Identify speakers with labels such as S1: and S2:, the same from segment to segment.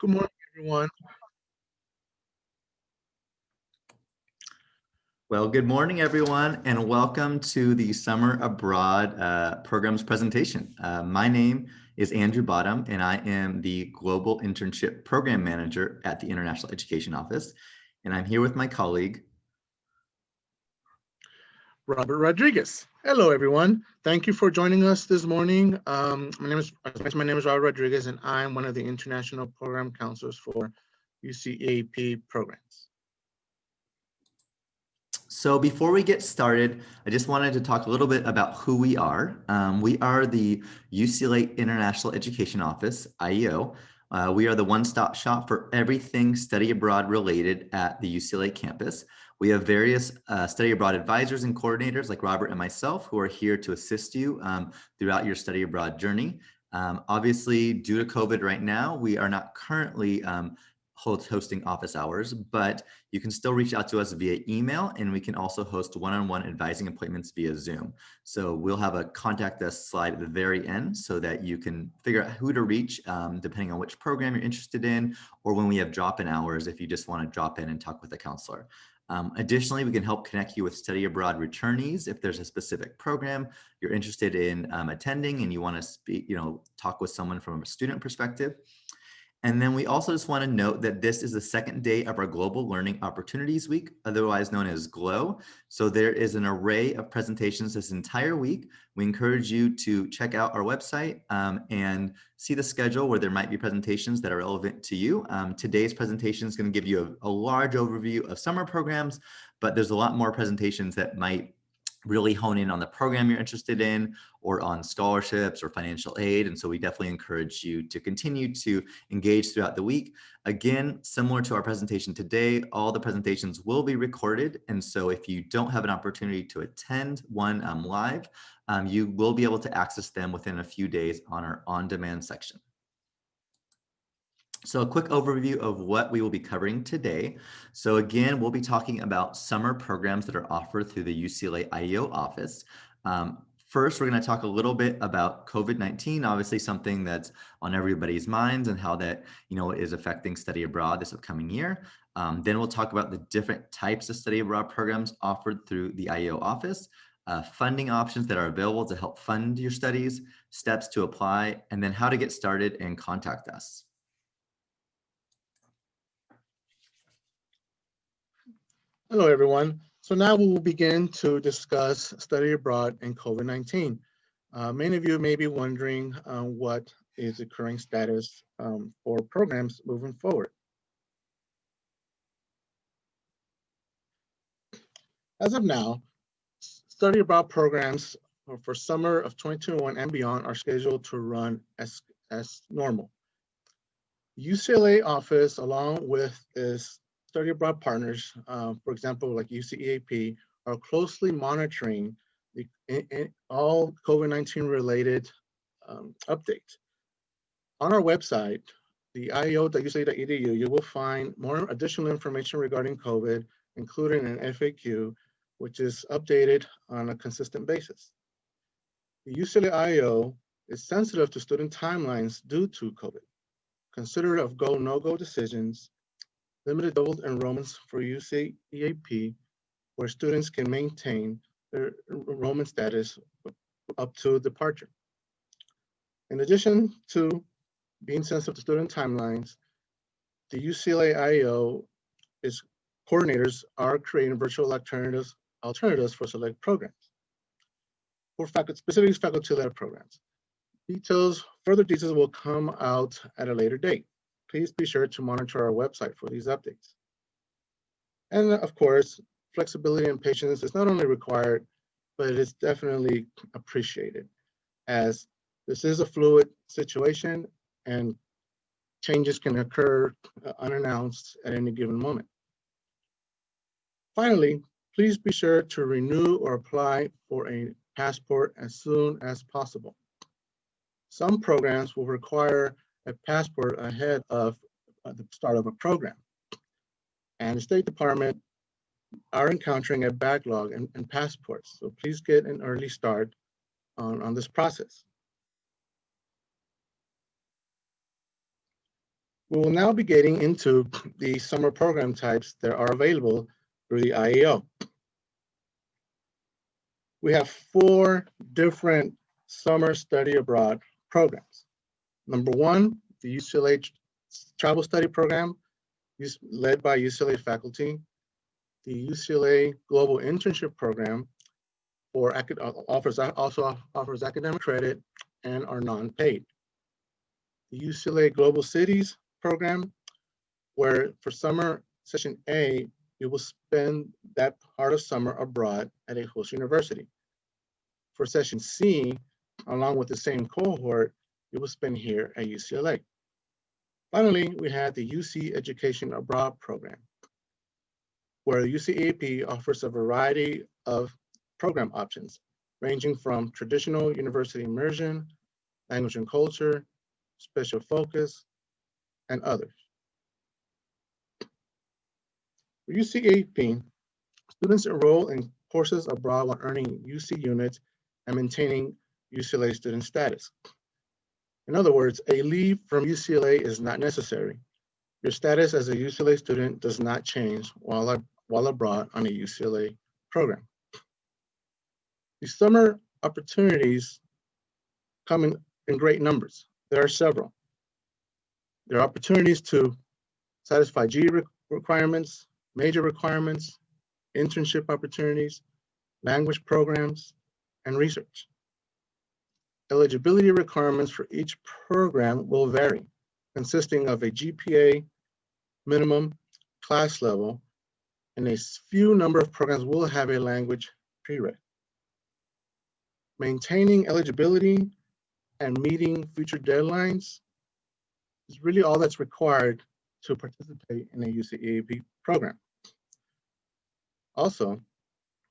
S1: Good morning, everyone.
S2: Well, good morning, everyone, and welcome to the Summer Abroad Programs presentation. My name is Andrew Bottom, and I am the Global Internship Program Manager at the International Education Office. And I'm here with my colleague,
S1: Robert Rodriguez. Hello, everyone. Thank you for joining us this morning. My name is Robert Rodriguez, and I'm one of the International Program Counselors for UCEAP programs.
S2: So before we get started, I just wanted to talk a little bit about who we are. We are the UCLA International Education Office, IEO. We are the one-stop shop for everything study abroad related at the UCLA campus. We have various study abroad advisors and coordinators like Robert and myself who are here to assist you throughout your study abroad journey. Obviously, due to COVID right now, we are not currently hosting office hours, but you can still reach out to us via email, and we can also host one-on-one advising appointments via Zoom. So we'll have a contact us slide at the very end so that you can figure out who to reach depending on which program you're interested in, or when we have drop-in hours if you just want to drop in and talk with a counselor. Additionally, we can help connect you with study abroad returnees if there's a specific program you're interested in attending and you want to speak, talk with someone from a student perspective. And then we also just want to note that this is the second day of our Global Learning Opportunities Week, otherwise known as GLOW. So there is an array of presentations this entire week. We encourage you to check out our website and see the schedule where there might be presentations that are relevant to you. Today's presentation is going to give you a large overview of summer programs, but there's a lot more presentations that might really hone in on the program you're interested in or on scholarships or financial aid. And so we definitely encourage you to continue to engage throughout the week. Again, similar to our presentation today, all the presentations will be recorded. And so if you don't have an opportunity to attend one live, you will be able to access them within a few days on our on-demand section. So a quick overview of what we will be covering today. So again, we'll be talking about summer programs that are offered through the UCLA IEO office. First, we're going to talk a little bit about COVID-19, obviously something that's on everybody's minds and how that is affecting study abroad this upcoming year. Then we'll talk about the different types of study abroad programs offered through the IEO office, funding options that are available to help fund your studies, steps to apply, and then how to get started and contact us.
S1: Hello, everyone. So now we will begin to discuss study abroad and COVID-19. Many of you may be wondering what is the current status for programs moving forward. As of now, study abroad programs for summer of 2021 and beyond are scheduled to run as normal. UCLA office, along with its study abroad partners, for example, like UCEAP, are closely monitoring all COVID-19 related updates. On our website, the ieo.ucla.edu, you will find more additional information regarding COVID, including an FAQ, which is updated on a consistent basis. The UCLA IEO is sensitive to student timelines due to COVID, considerate of go, no-go decisions, limited double enrollments for UCEAP, where students can maintain their enrollment status up to departure. In addition to being sensitive to student timelines, the UCLA IEO coordinators are creating virtual alternatives for select programs, for specific faculty-led programs. Further details will come out at a later date. Please be sure to monitor our website for these updates. And of course, flexibility and patience is not only required, but it is definitely appreciated, as this is a fluid situation and changes can occur unannounced at any given moment. Finally, please be sure to renew or apply for a passport as soon as possible. Some programs will require a passport ahead of the start of a program. And the State Department are encountering a backlog in passports. So please get an early start on this process. We will now be getting into the summer program types that are available through the IEO. We have 4 different summer study abroad programs. Number 1, the UCLA Travel Study program, led by UCLA faculty. The UCLA Global Internship program also offers academic credit and are non-paid. The UCLA Global Cities program, where for summer session A, you will spend that part of summer abroad at a host university. For session C, along with the same cohort, you will spend here at UCLA. Finally, we had the UC Education Abroad program, where UCEAP offers a variety of program options, ranging from traditional university immersion, language and culture, special focus, and others. For UCEAP, students enroll in courses abroad while earning UC units and maintaining UCLA student status. In other words, a leave from UCLA is not necessary. Your status as a UCLA student does not change while abroad on a UCLA program. The summer opportunities come in great numbers. There are several. There are opportunities to satisfy GE requirements, major requirements, internship opportunities, language programs, and research. Eligibility requirements for each program will vary, consisting of a GPA minimum class level, and a few number of programs will have a language prereq. Maintaining eligibility and meeting future deadlines is really all that's required to participate in a UCEAP program. Also,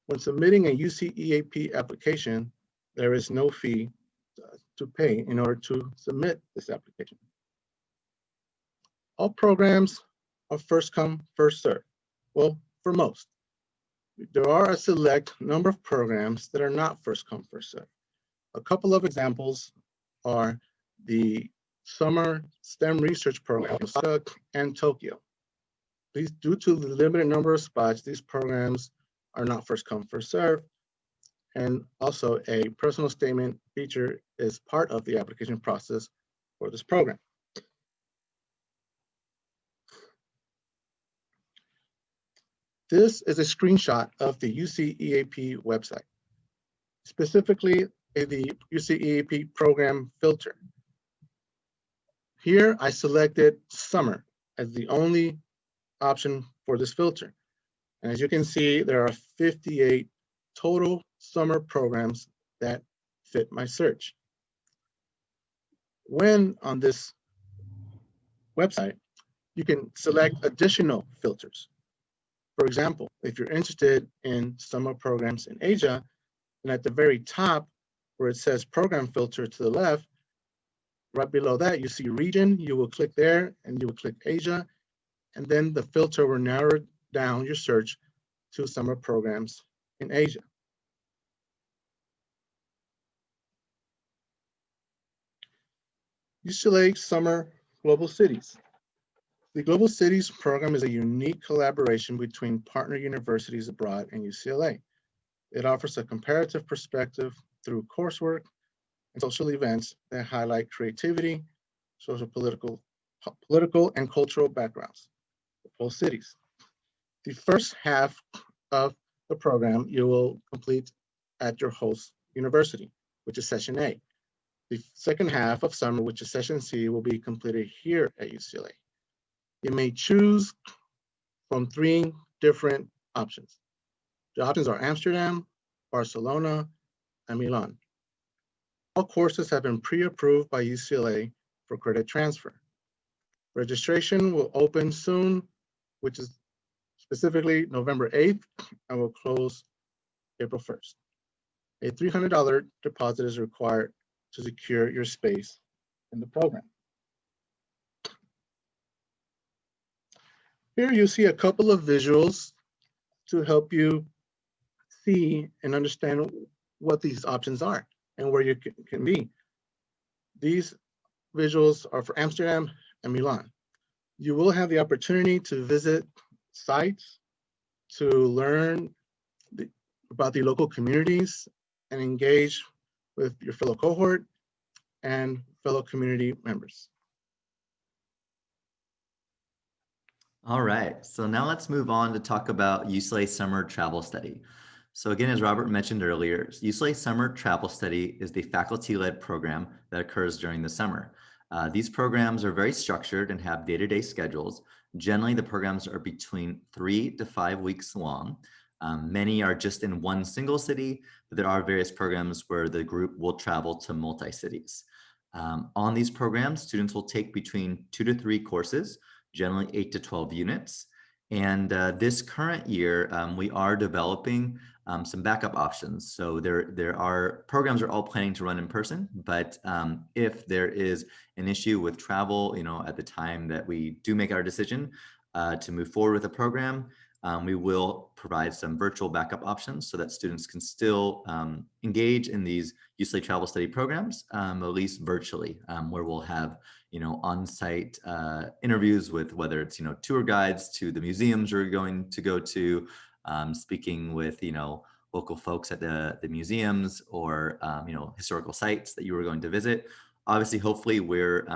S1: when submitting a UCEAP application, there is no fee to pay in order to submit this application. All programs are first come, first served. Well, for most. There are a select number of programs that are not first come, first served. A couple of examples are the Summer STEM Research Program in Osaka and Tokyo. Due to the limited number of spots, these programs are not first come, first served. And also a personal statement feature is part of the application process for this program. This is a screenshot of the UCEAP website, specifically the UCEAP program filter. Here I selected summer as the only option for this filter. And as you can see, there are 58 total summer programs that fit my search. When on this website, you can select additional filters. For example, if you're interested in summer programs in Asia, and at the very top where it says program filter to the left, right below that, you see region, you will click there and you will click Asia, and then the filter will narrow down your search to summer programs in Asia. UCLA Summer Global Cities. The Global Cities program is a unique collaboration between partner universities abroad and UCLA. It offers a comparative perspective through coursework and social events that highlight creativity, political, and cultural backgrounds of both cities. The first half of the program you will complete at your host university, which is session A. The second half of summer, which is session C, will be completed here at UCLA. You may choose from 3 different options. The options are Amsterdam, Barcelona, and Milan. All courses have been pre-approved by UCLA for credit transfer. Registration will open soon, which is specifically November 8th, and will close April 1st. A $300 deposit is required to secure your space in the program. Here you see a couple of visuals to help you see and understand what these options are and where you can be. These visuals are for Amsterdam and Milan. You will have the opportunity to visit sites, to learn about the local communities and engage with your fellow cohort and fellow community members.
S2: All right, so now let's move on to talk about UCLA Summer Travel Study. So again, as Robert mentioned earlier, UCLA Summer Travel Study is the faculty-led program that occurs during the summer. These programs are very structured and have day-to-day schedules. Generally, the programs are between 3 to 5 weeks long. Many are just in one single city, but there are various programs where the group will travel to multi-cities. On these programs, students will take between 2 to 3 courses, generally 8 to 12 units. And this current year, we are developing some backup options. So there are programs are all planning to run in person, but if there is an issue with travel, at the time that we do make our decision to move forward with a program, we will provide some virtual backup options so that students can still engage in these UCLA Travel Study programs, at least virtually, where we'll have on-site interviews with whether it's tour guides to the museums you're going to go to, speaking with local folks at the museums or historical sites that you were going to visit. Obviously, hopefully, we're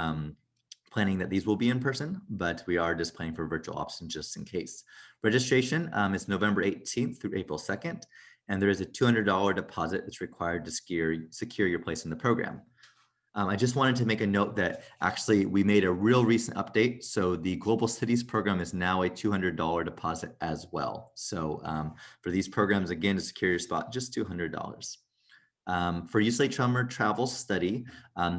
S2: planning that these will be in person, but we are just planning for virtual options just in case. Registration is November 18th through April 2nd, and there is a $200 deposit that's required to secure your place in the program. I just wanted to make a note that actually we made a real recent update. So the Global Cities program is now a $200 deposit as well. So for these programs, again, to secure your spot, just $200. For UCLA Summer Travel Study,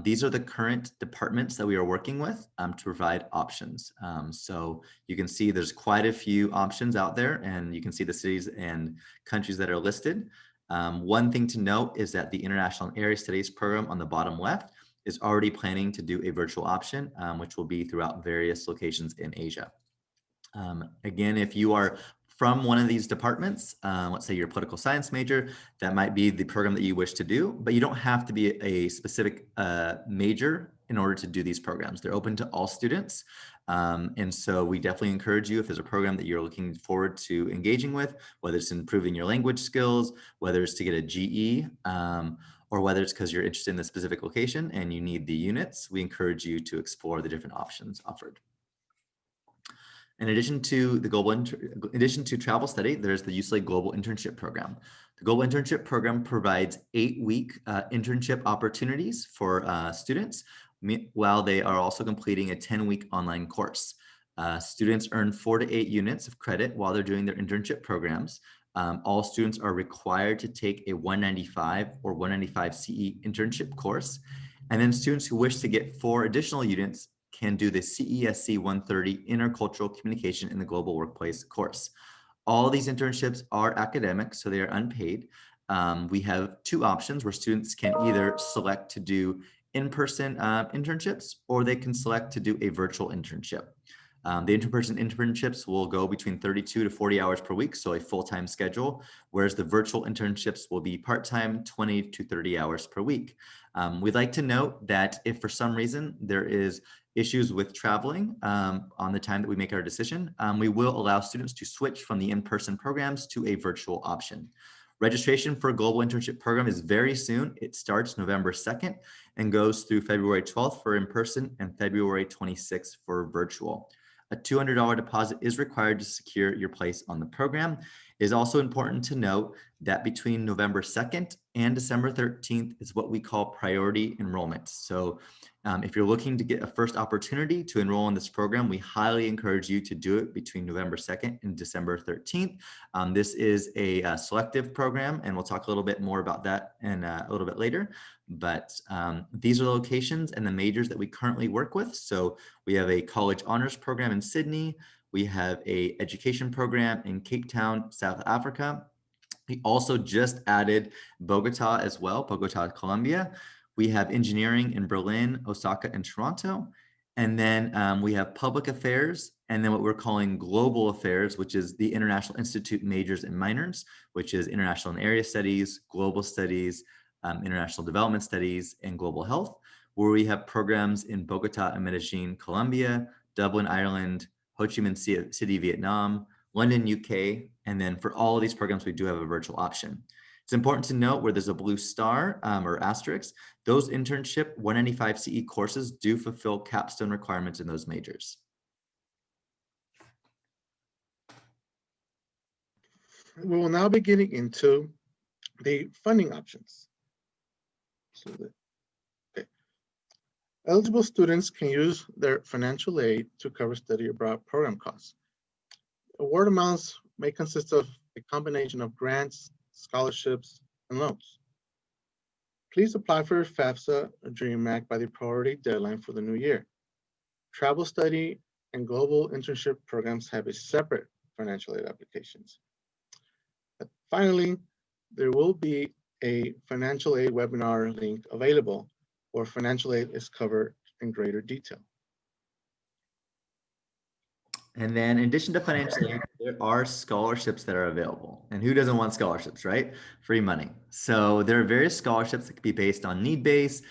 S2: these are the current departments that we are working with to provide options. So you can see there's quite a few options out there, and you can see the cities and countries that are listed. One thing to note is that the International and Area Studies program on the bottom left is already planning to do a virtual option, which will be throughout various locations in Asia. Again, if you are from one of these departments, let's say you're a political science major, that might be the program that you wish to do, but you don't have to be a specific major in order to do these programs. They're open to all students. And so we definitely encourage you, if there's a program that you're looking forward to engaging with, whether it's improving your language skills, whether it's to get a GE, or whether it's because you're interested in the specific location and you need the units, we encourage you to explore the different options offered. In addition to travel study, there's the UCLA Global Internship Program. The Global Internship Program provides 8-week internship opportunities for students, while they are also completing a 10-week online course. Students earn 4 to 8 units of credit while they're doing their internship programs. All students are required to take a 195 or 195 CE internship course. And then students who wish to get 4 additional units can do the CESC 130 Intercultural Communication in the Global Workplace course. All these internships are academic, so they are unpaid. We have 2 options where students can either select to do in-person internships, or they can select to do a virtual internship. The in-person internships will go between 32 to 40 hours per week, so a full-time schedule, whereas the virtual internships will be part-time, 20 to 30 hours per week. We'd like to note that if for some reason there is issues with traveling on the time that we make our decision, we will allow students to switch from the in-person programs to a virtual option. Registration for a global internship program is very soon. It starts November 2nd and goes through February 12th for in-person and February 26th for virtual. A $200 deposit is required to secure your place on the program. It is also important to note that between November 2nd and December 13th is what we call priority enrollment. So if you're looking to get a first opportunity to enroll in this program, we highly encourage you to do it between November 2nd and December 13th. This is a selective program, and we'll talk a little bit more about that in a little bit later. But these are the locations and the majors that we currently work with. So we have a college honors program in Sydney. We have an education program in Cape Town, South Africa. We also just added Bogota as well, Bogota, Colombia. We have engineering in Berlin, Osaka, and Toronto. And then we have public affairs, and then what we're calling global affairs, which is the International Institute majors and minors, which is international and area studies, global studies, international development studies, and global health, where we have programs in Bogota and Medellin, Colombia, Dublin, Ireland, Ho Chi Minh City, Vietnam, London, UK, and then for all of these programs, we do have a virtual option. It's important to note where there's a blue star or asterisk, those internship 195 CE courses do fulfill capstone requirements in those majors.
S1: We will now be getting into the funding options. Eligible students can use their financial aid to cover study abroad program costs. Award amounts may consist of a combination of grants, scholarships, and loans. Please apply for your FAFSA or DREAM Act by the priority deadline for the new year. Travel study and global internship programs have a separate financial aid applications. But finally, there will be a financial aid webinar link available where financial aid is covered in greater detail.
S2: And then in addition to financial aid, there are scholarships that are available. And who doesn't want scholarships, right? Free money. So there are various scholarships that could be based on need-based,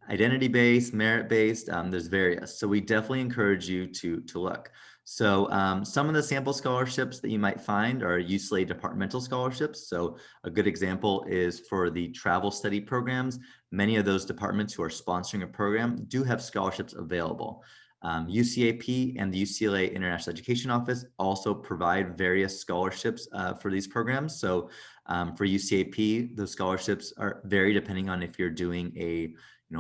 S2: identity-based, merit-based. There's various. So we definitely encourage you to look. So some of the sample scholarships that you might find are UCLA departmental scholarships. So a good example is for the travel study programs. Many of those departments who are sponsoring a program do have scholarships available. UCAP and the UCLA International Education Office also provide various scholarships for these programs. So for UCAP, those scholarships are vary depending on if you're doing a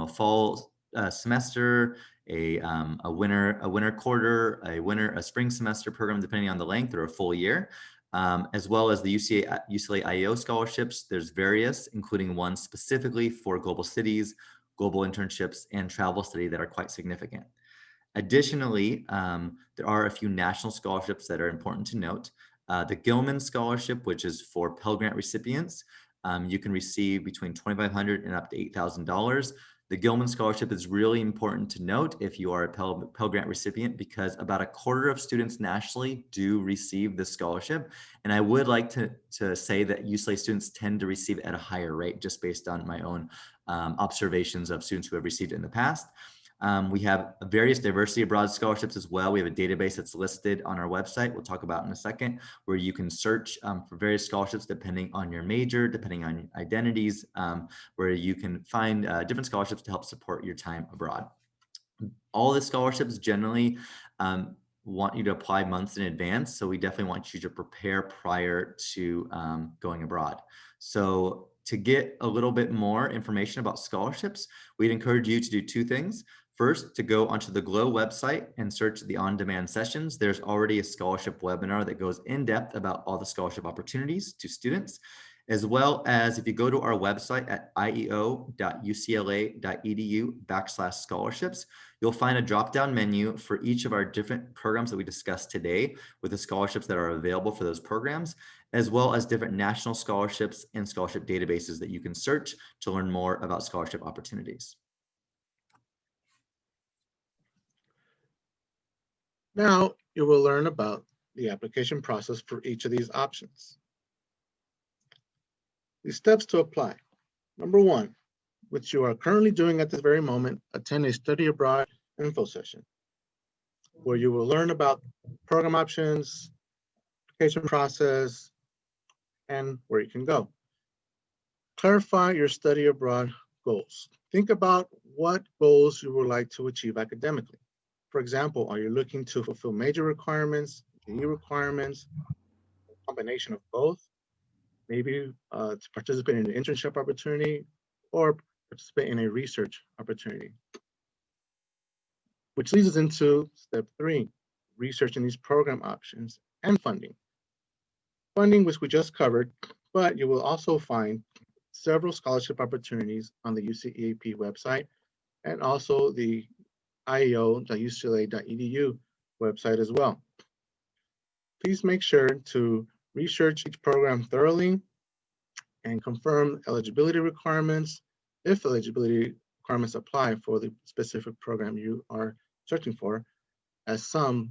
S2: fall semester, a winter quarter, a spring semester program, depending on the length, or a full year. As well as the UCLA IEO scholarships. There's various, including one specifically for global cities, global internships, and travel study that are quite significant. Additionally, there are a few national scholarships that are important to note. The Gilman Scholarship, which is for Pell Grant recipients, you can receive between $2,500 and up to $8,000. The Gilman Scholarship is really important to note if you are a Pell Grant recipient, because about a quarter of students nationally do receive this scholarship. And I would like to say that UCLA students tend to receive it at a higher rate, just based on my own observations of students who have received it in the past. We have various diversity abroad scholarships as well. We have a database that's listed on our website, we'll talk about in a second, where you can search for various scholarships depending on your major, depending on identities, where you can find different scholarships to help support your time abroad. All the scholarships generally want you to apply months in advance, so we definitely want you to prepare prior to going abroad. So to get a little bit more information about scholarships, we'd encourage you to do two things. First, to go onto the GLOW website and search the on-demand sessions. There's already a scholarship webinar that goes in depth about all the scholarship opportunities to students, as well as if you go to our website at ieo.ucla.edu/scholarships, you'll find a drop-down menu for each of our different programs that we discussed today with the scholarships that are available for those programs, as well as different national scholarships and scholarship databases that you can search to learn more about scholarship opportunities.
S1: Now you will learn about the application process for each of these options. The steps to apply. Number one, which you are currently doing at this very moment, attend a study abroad info session where you will learn about program options, application process, and where you can go. Clarify your study abroad goals. Think about what goals you would like to achieve academically. For example, are you looking to fulfill major requirements, GE requirements, a combination of both? Maybe to participate in an internship opportunity or participate in a research opportunity. Which leads us into step 3, researching these program options and funding. Funding, which we just covered, but you will also find several scholarship opportunities on the UCEAP website and also the ieo.ucla.edu website as well. Please make sure to research each program thoroughly and confirm eligibility requirements if eligibility requirements apply for the specific program you are searching for, as some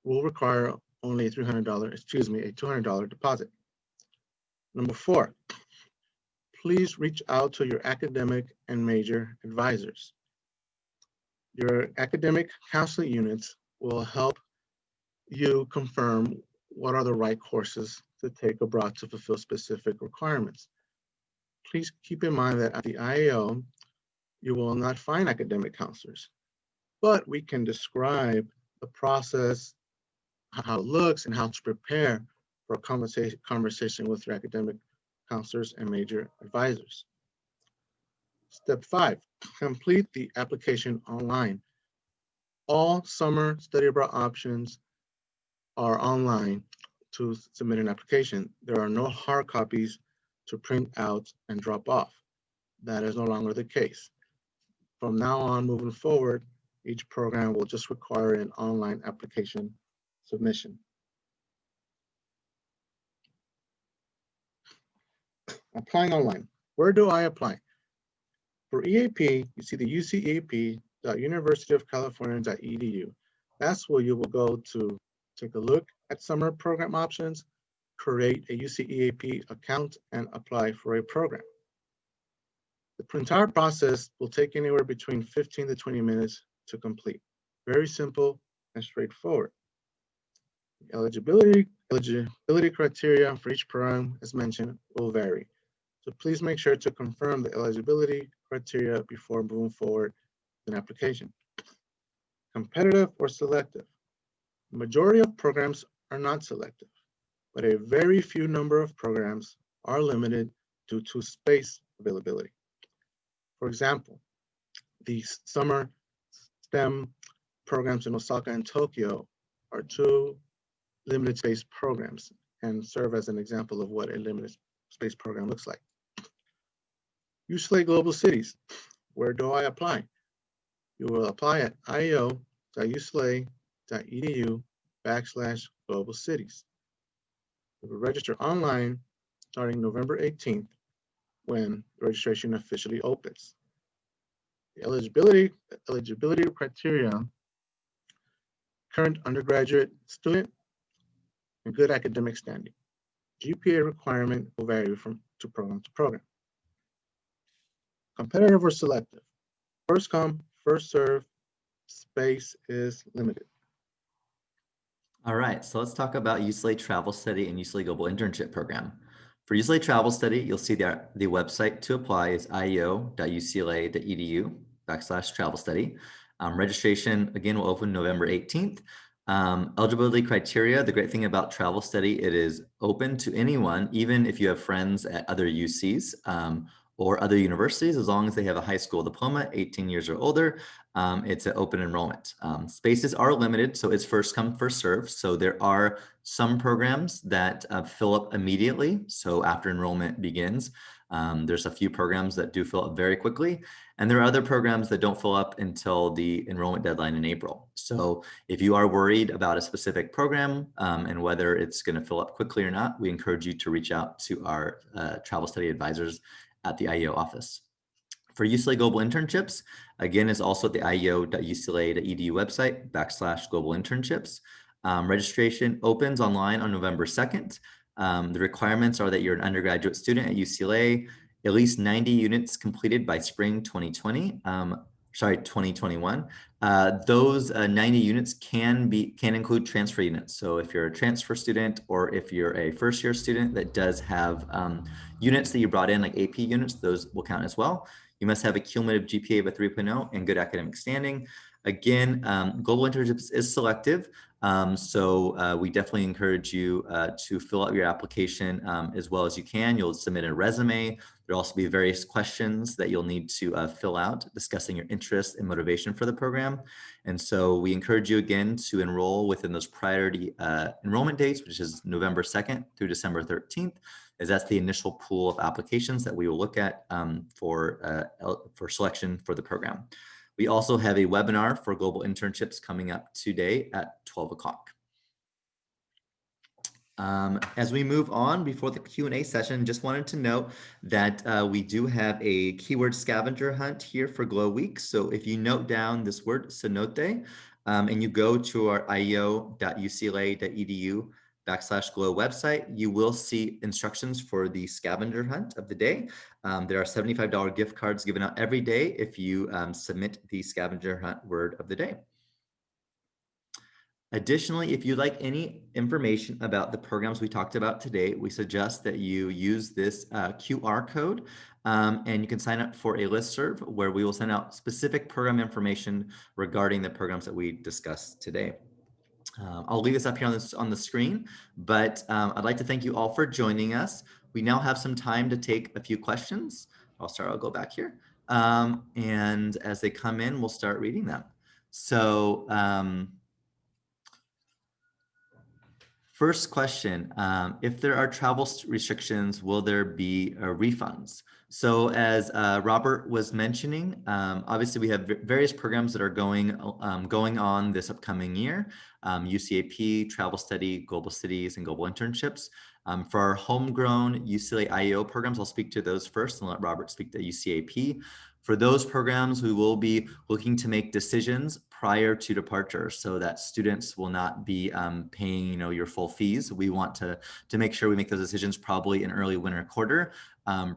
S1: will require only a $200 deposit. Number 4, please reach out to your academic and major advisors. Your academic counseling units will help you confirm what are the right courses to take abroad to fulfill specific requirements. Please keep in mind that at the IAO, you will not find academic counselors, but we can describe the process, how it looks, and how to prepare for a conversation with your academic counselors and major advisors. Step 5, complete the application online. All summer study abroad options are online to submit an application. There are no hard copies to print out and drop off. That is no longer the case. From now on, moving forward, each program will just require an online application submission. Applying online. Where do I apply? For EAP, you see the uceap.universityofcalifornia.edu. That's where you will go to take a look at summer program options, create a UCEAP account, and apply for a program. The entire process will take anywhere between 15 to 20 minutes to complete. Very simple and straightforward. Eligibility criteria for each program, as mentioned, will vary. So please make sure to confirm the eligibility criteria before moving forward with an application. Competitive or selective. The majority of programs are not selective, but a very few number of programs are limited due to space availability. For example, the summer STEM programs in Osaka and Tokyo are two limited space programs and serve as an example of what a limited space program looks like. UCLA Global Cities. Where do I apply? You will apply at io.ucla.edu/global cities. You will register online starting November 18th when registration officially opens. The eligibility criteria, current undergraduate student, and good academic standing. GPA requirement will vary from program to program. Competitive or selective. First come, first serve, space is limited.
S2: All right, so let's talk about UCLA Travel Study and UCLA Global Internship Program. For UCLA Travel Study, you'll see the website to apply is io.ucla.edu/travel study. Registration, again, will open November 18th. Eligibility criteria, the great thing about Travel Study, it is open to anyone, even if you have friends at other UCs or other universities, as long as they have a high school diploma, 18 years or older. It's an open enrollment. Spaces are limited, so it's first come, first serve. So there are some programs that fill up immediately. So after enrollment begins, there's a few programs that do fill up very quickly. And there are other programs that don't fill up until the enrollment deadline in April. So if you are worried about a specific program and whether it's going to fill up quickly or not, we encourage you to reach out to our travel study advisors at the IEO office. For UCLA Global Internships, again, is also at the io.ucla.edu website /global internships. Registration opens online on November 2nd. The requirements are that you're an undergraduate student at UCLA, at least 90 units completed by spring 2021. Those 90 units can include transfer units. So if you're a transfer student or if you're a first year student that does have units that you brought in, like AP units, those will count as well. You must have a cumulative GPA of a 3.0 and good academic standing. Again, Global Internships is selective, so we definitely encourage you to fill out your application as well as you can. You'll submit a resume. There'll also be various questions that you'll need to fill out discussing your interest and motivation for the program. And so we encourage you again to enroll within those priority enrollment dates, which is November 2nd through December 13th, as that's the initial pool of applications that we will look at for selection for the program. We also have a webinar for global internships coming up today at 12 o'clock. As we move on before the Q&A session, just wanted to note that we do have a keyword scavenger hunt here for Glow Week. So if you note down this word cenote and you go to our io.ucla.edu /glow website, you will see instructions for the scavenger hunt of the day. There are $75 gift cards given out every day if you submit the scavenger hunt word of the day. Additionally, if you'd like any information about the programs we talked about today, we suggest that you use this QR code and you can sign up for a listserv where we will send out specific program information regarding the programs that we discussed today. I'll leave this up here on the screen, but I'd like to thank you all for joining us. We now have some time to take a few questions. I'll go back here. And as they come in, we'll start reading them. So, first question, if there are travel restrictions, will there be refunds? So as Robert was mentioning, obviously we have various programs that are going on this upcoming year, UCAP, Travel Study, Global Cities, and Global Internships. For our homegrown UCLA IEO programs, I'll speak to those first and let Robert speak to UCAP. For those programs, we will be looking to make decisions prior to departure so that students will not be paying, your full fees. We want to make sure we make those decisions probably in early winter quarter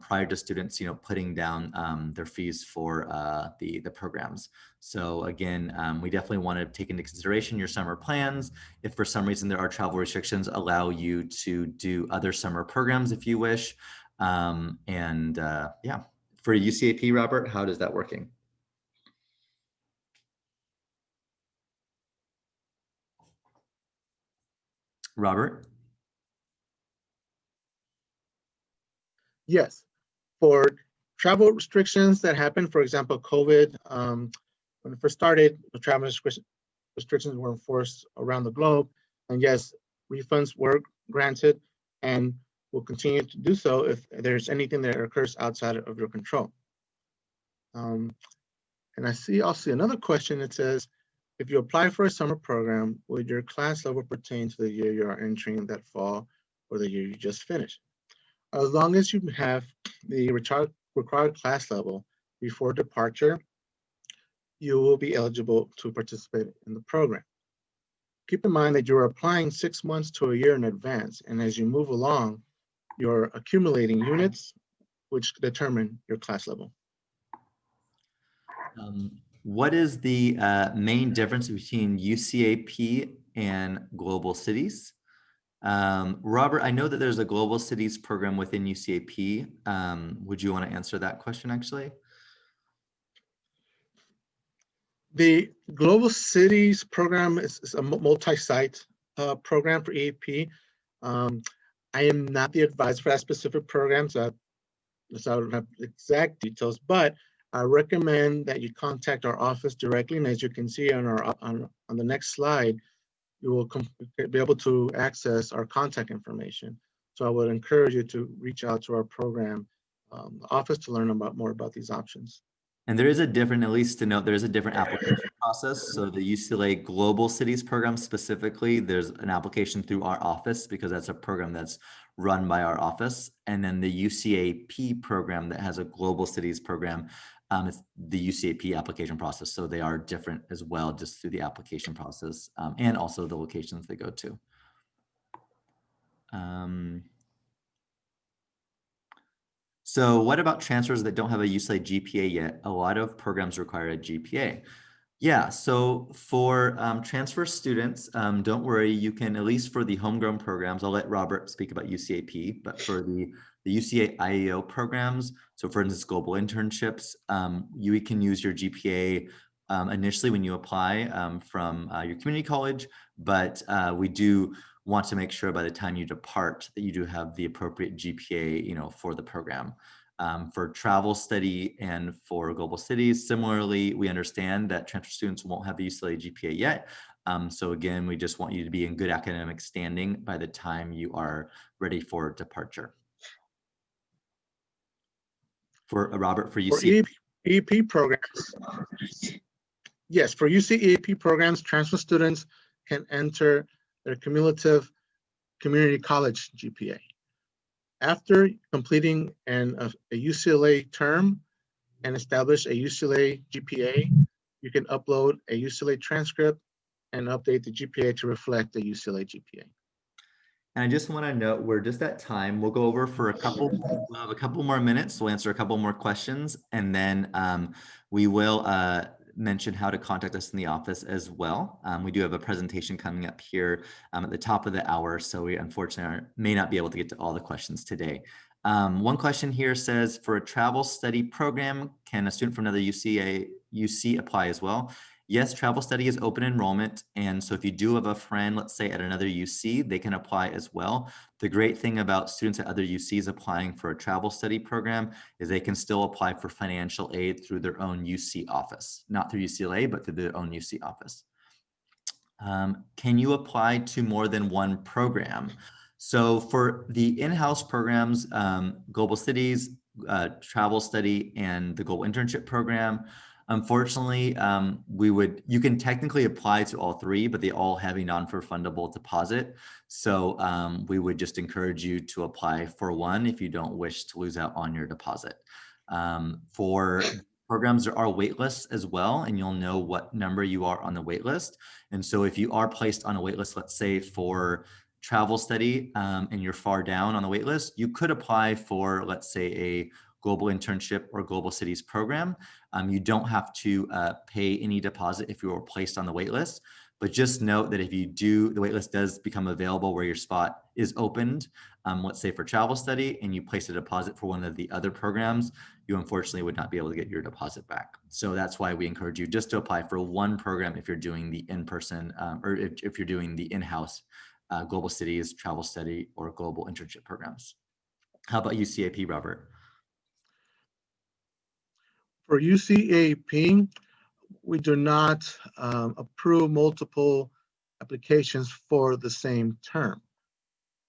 S2: prior to students, putting down their fees for the programs. So again, we definitely want to take into consideration your summer plans. If for some reason there are travel restrictions, allow you to do other summer programs if you wish. Yeah. For UCAP, Robert, how does that working? Robert?
S1: Yes, for travel restrictions that happen, for example, COVID, when it first started, the travel restrictions were enforced around the globe. And yes, refunds were granted and will continue to do so if there's anything that occurs outside of your control. And I'll see another question that says, if you apply for a summer program, would your class level pertain to the year you are entering that fall or the year you just finished? As long as you have the required class level before departure, you will be eligible to participate in the program. Keep in mind that you're applying 6 months to a year in advance, and as you move along, you're accumulating units which determine your class level.
S2: What is the main difference between UCAP and Global Cities? Robert, I know that there's a Global Cities program within UCAP. Would you want to answer that question actually?
S1: The Global Cities program is a multi-site program for EAP. I am not the advisor for that specific program, so I don't have exact details, but I recommend that you contact our office directly. And as you can see on the next slide, you will be able to access our contact information. So I would encourage you to reach out to our program office to learn more about these options.
S2: And there is a different, at least to note, there is a different application process. So the UCLA Global Cities program specifically, there's an application through our office because that's a program that's run by our office. And then the UCAP program that has a Global Cities program, it's the UCAP application process. So they are different as well, just through the application process and also the locations they go to. So what about transfers that don't have a UCLA GPA yet? A lot of programs require a GPA. Yeah, so for transfer students, don't worry, you can, at least for the homegrown programs, I'll let Robert speak about UCAP, but for the UCA IEO programs, so for instance, global internships, you can use your GPA initially when you apply from your community college, but we do want to make sure by the time you depart that you do have the appropriate GPA, for the program. For travel study and for global cities, similarly, we understand that transfer students won't have the UCLA GPA yet. So again, we just want you to be in good academic standing by the time you are ready for departure. For Robert, for UC
S1: EAP programs, yes, for UCEAP programs, transfer students can enter their cumulative community college GPA. After completing a UCLA term and establish a UCLA GPA, you can upload a UCLA transcript and update the GPA to reflect the UCLA GPA.
S2: And I just want to note, we're just at time. We'll go over for we'll have a couple more minutes. We'll answer a couple more questions, and then we will mention how to contact us in the office as well. We do have a presentation coming up here at the top of the hour, so we unfortunately may not be able to get to all the questions today. One question here says, for a travel study program, can a student from another UC apply as well? Yes, travel study is open enrollment. And so if you do have a friend, let's say at another UC, they can apply as well. The great thing about students at other UCs applying for a travel study program is they can still apply for financial aid through their own UC office, not through UCLA, but through their own UC office. Can you apply to more than one program? So for the in-house programs, Global Cities, Travel Study, and the Global Internship Program, unfortunately, you can technically apply to all three, but they all have a non-refundable deposit. So we would just encourage you to apply for one if you don't wish to lose out on your deposit. For programs, there are wait lists as well, and you'll know what number you are on the wait list. And so if you are placed on a wait list, let's say for travel study, and you're far down on the wait list, you could apply for, let's say, a global internship or global cities program. You don't have to pay any deposit if you were placed on the wait list. But just note that if you do, the waitlist does become available where your spot is opened, let's say for travel study, and you place a deposit for one of the other programs, you unfortunately would not be able to get your deposit back. So that's why we encourage you just to apply for one program if you're doing the in-person, or if you're doing the in-house global cities, travel study, or global internship programs. How about UCAP, Robert?
S1: For UCEAP, we do not approve multiple applications for the same term,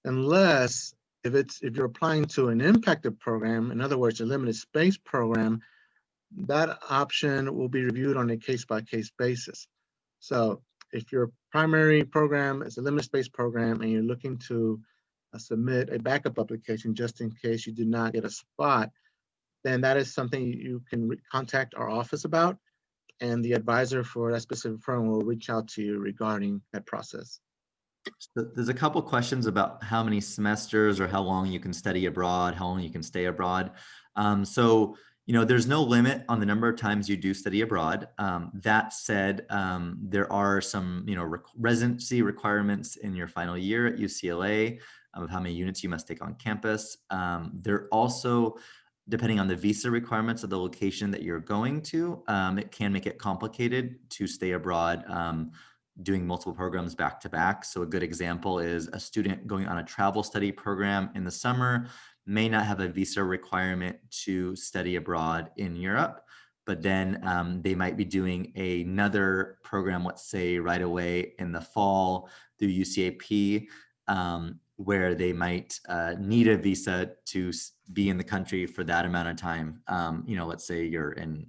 S1: unless if you're applying to an impacted program, in other words, a limited space program, that option will be reviewed on a case-by-case basis. So if your primary program is a limited space program and you're looking to submit a backup application just in case you do not get a spot, then that is something you can contact our office about, and the advisor for that specific program will reach out to you regarding that process.
S2: So there's a couple questions about how many semesters or how long you can study abroad, how long you can stay abroad. So, there's no limit on the number of times you do study abroad. That said, there are some, residency requirements in your final year at UCLA of how many units you must take on campus. There also, depending on the visa requirements of the location that you're going to, it can make it complicated to stay abroad, doing multiple programs back to back. So a good example is a student going on a travel study program in the summer may not have a visa requirement to study abroad in Europe, but then they might be doing another program, let's say right away in the fall through UCAP, where they might need a visa to be in the country for that amount of time. Let's say you're in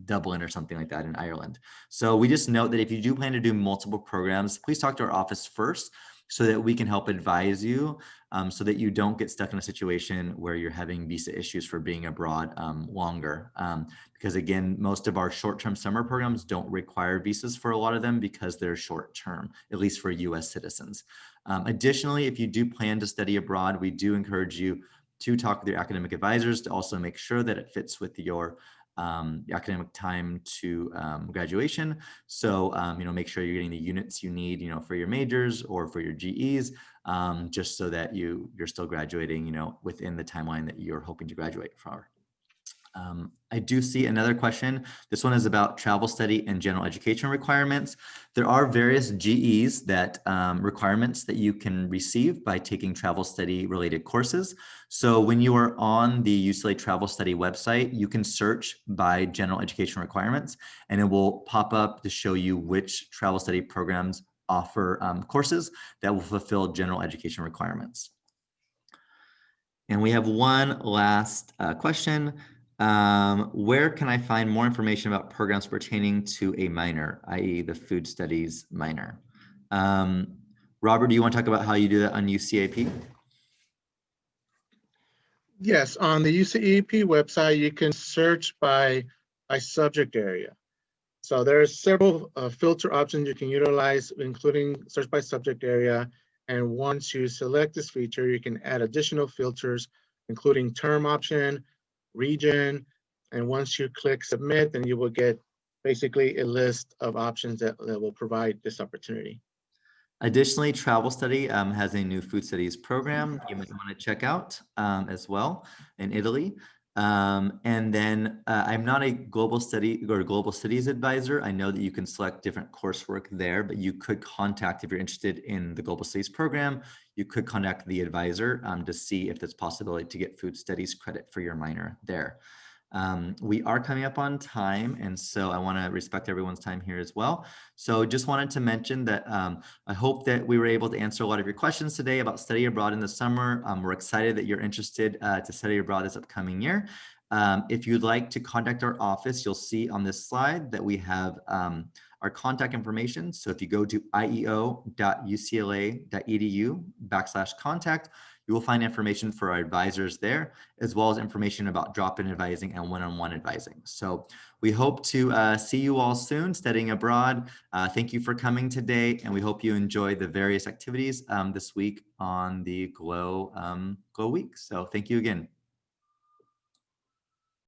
S2: Dublin or something like that in Ireland. So we just note that if you do plan to do multiple programs, please talk to our office first so that we can help advise you, so that you don't get stuck in a situation where you're having visa issues for being abroad longer. Because again, most of our short-term summer programs don't require visas for a lot of them because they're short-term, at least for US citizens. Additionally, if you do plan to study abroad, we do encourage you to talk with your academic advisors to also make sure that it fits with your academic time to graduation. So, make sure you're getting the units you need, for your majors or for your GEs, just so that you're still graduating, within the timeline that you're hoping to graduate from. I do see another question. This one is about travel study and general education requirements. There are various GEs that requirements that you can receive by taking travel study related courses. So when you are on the UCLA Travel Study website, you can search by general education requirements, and it will pop up to show you which travel study programs offer courses that will fulfill general education requirements. And we have one last question. Where can I find more information about programs pertaining to a minor, i.e. the food studies minor? Robert, do you want to talk about how you do that on UCAP?
S1: Yes, on the UCEAP website, you can search by subject area. So there are several filter options you can utilize, including search by subject area. And once you select this feature, you can add additional filters, including term option, region, And once you click submit, then you will get basically a list of options that will provide this opportunity.
S2: Additionally, Travel Study has a new food studies program you might want to check out as well in Italy. And then I'm not a global studies advisor. I know that you can select different coursework there, but you could contact, if you're interested in the global studies program, you could contact the advisor to see if there's possibility to get food studies credit for your minor there. We are coming up on time, and so I want to respect everyone's time here as well. So just wanted to mention that I hope that we were able to answer a lot of your questions today about study abroad in the summer. We're excited that you're interested to study abroad this upcoming year. If you'd like to contact our office, you'll see on this slide that we have our contact information. So if you go to ieo.ucla.edu/contact, you will find information for our advisors there, as well as information about drop-in advising and one-on-one advising. So we hope to see you all soon studying abroad. Thank you for coming today, and we hope you enjoy the various activities this week on the GLOW Week. So thank you again.